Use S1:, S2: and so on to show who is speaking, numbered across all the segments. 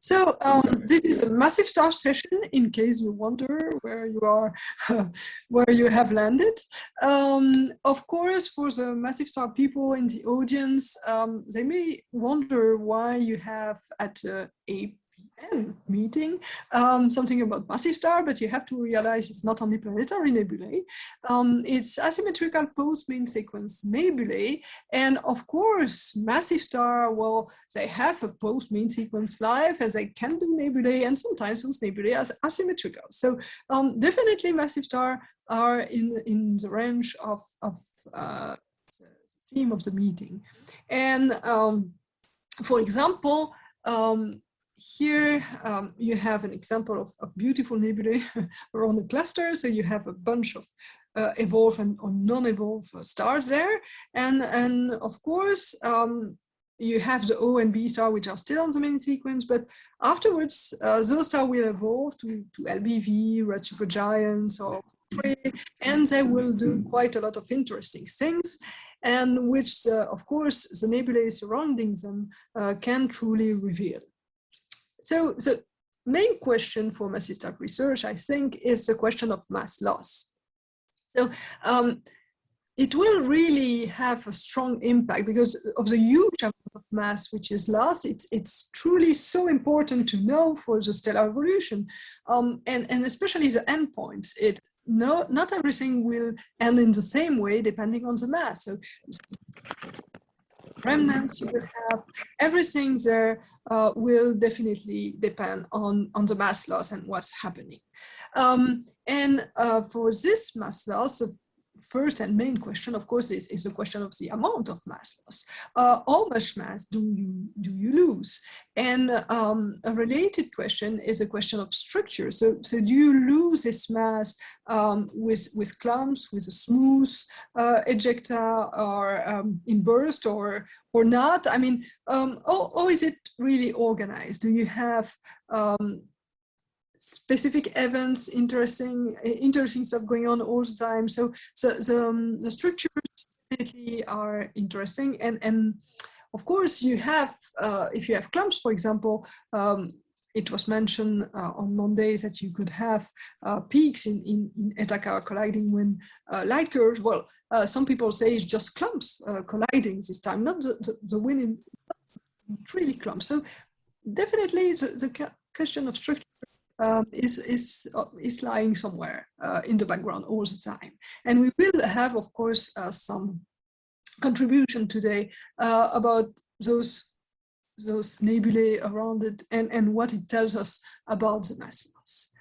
S1: So this is a massive star session in case you wonder where you are, where you have landed. Of course, for the massive star people in the audience, they may wonder why you have at 8 p.m. meeting something about massive star, but you have to realize it's not only planetary nebulae. It's asymmetrical post-main-sequence nebulae. And of course, massive star, well, they have a post-main-sequence life as they can do nebulae, and sometimes those nebulae are asymmetrical. So definitely massive star are in the range of the theme of the meeting. And for example, here you have an example of beautiful nebulae around the cluster. So you have a bunch of evolved and or non-evolved stars there. And of course, you have the O and B star, which are still on the main sequence, but afterwards, those stars will evolve to LBV, red supergiants, or Prey, and they will do quite a lot of interesting things, and which, of course, the nebulae surrounding them can truly reveal. So the main question for massive star research, I think, is the question of mass loss. So it will really have a strong impact because of the huge amount of mass which is lost. It's truly so important to know for the stellar evolution, and especially the endpoints. Not everything will end in the same way depending on the mass. So remnants you will have, everything there will definitely depend on the mass loss and what's happening. And for this mass loss, the first and main question, of course, is the question of the amount of mass loss. How much mass do you lose? And a related question is a question of structure. So do you lose this mass with clumps, with a smooth ejecta, or in burst, or not? I mean, how is it really organized? Do you have specific events, interesting stuff going on all the time? So the structures definitely are interesting, and of course you have, if you have clumps, for example, it was mentioned on Monday that you could have peaks in Eta colliding when light curves. Well, some people say it's just clumps colliding this time, not the wind in really clumps. So definitely the question of structure is lying somewhere in the background all the time. And we will have, of course, some contribution today about those nebulae around it and what it tells us about the mass loss.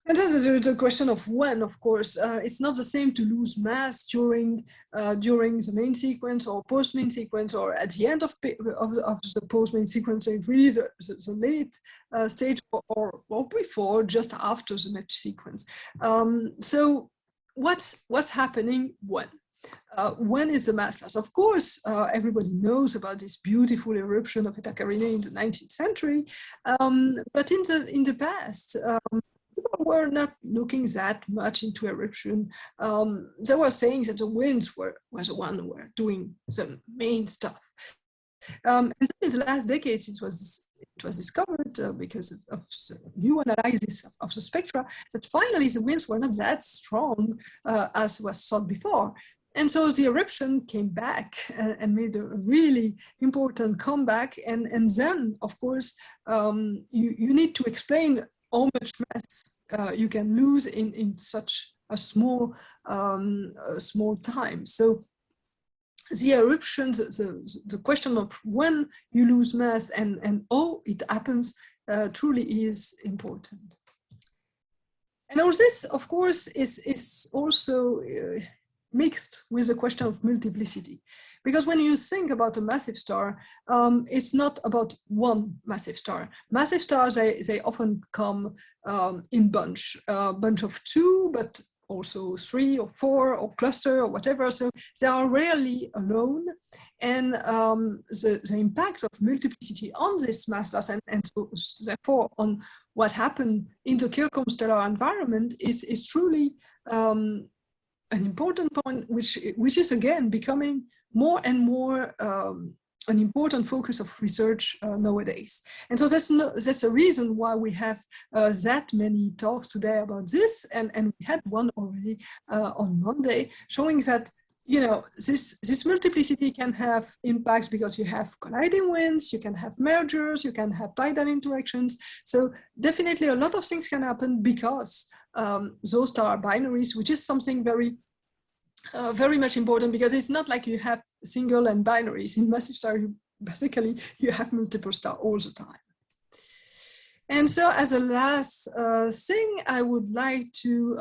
S1: And then there's a question of when, of course. It's not the same to lose mass during the main sequence or post-main sequence, or at the end of the post-main sequence. It's really the late stage, or before, just after the match sequence. So what's happening when? When is the mass loss? Of course, everybody knows about this beautiful eruption of Eta Carinae in the 19th century, but in the past, people were not looking that much into eruption. They were saying that the winds were the one who were doing the main stuff. And in the last decades, it was discovered because of the new analysis of the spectra that finally the winds were not that strong as was thought before. And so the eruption came back and made a really important comeback. And then, of course, you need to explain how much mass you can lose in such a small time. So the eruption, the question of when you lose mass and how it happens truly is important. And all this, of course, is also mixed with the question of multiplicity. Because when you think about a massive star, it's not about one massive star. Massive stars, they often come in bunch of two, but also 3 or 4 or cluster or whatever. So they are rarely alone. And the impact of multiplicity on this mass loss and so therefore on what happened in the circumstellar environment is truly an important point, which is again becoming more and more an important focus of research nowadays. And so that's a reason why we have that many talks today about this, and we had one already on Monday, showing that this multiplicity can have impacts because you have colliding winds, you can have mergers, you can have tidal interactions. So definitely a lot of things can happen because those star binaries, which is something very much important, because it's not like you have single and binaries. In massive star, basically you have multiple stars all the time. And so as a last thing, I would like to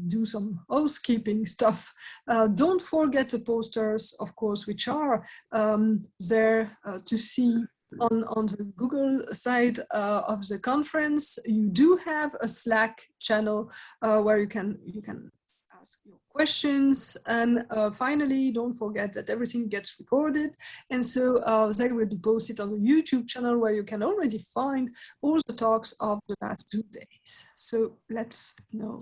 S1: do some housekeeping stuff. Don't forget the posters, of course, which are there to see on the Google side of the conference. You do have a Slack channel where you can ask your questions. And finally, don't forget that everything gets recorded. And so they will be posted on the YouTube channel where you can already find all the talks of the last 2 days. So let's know.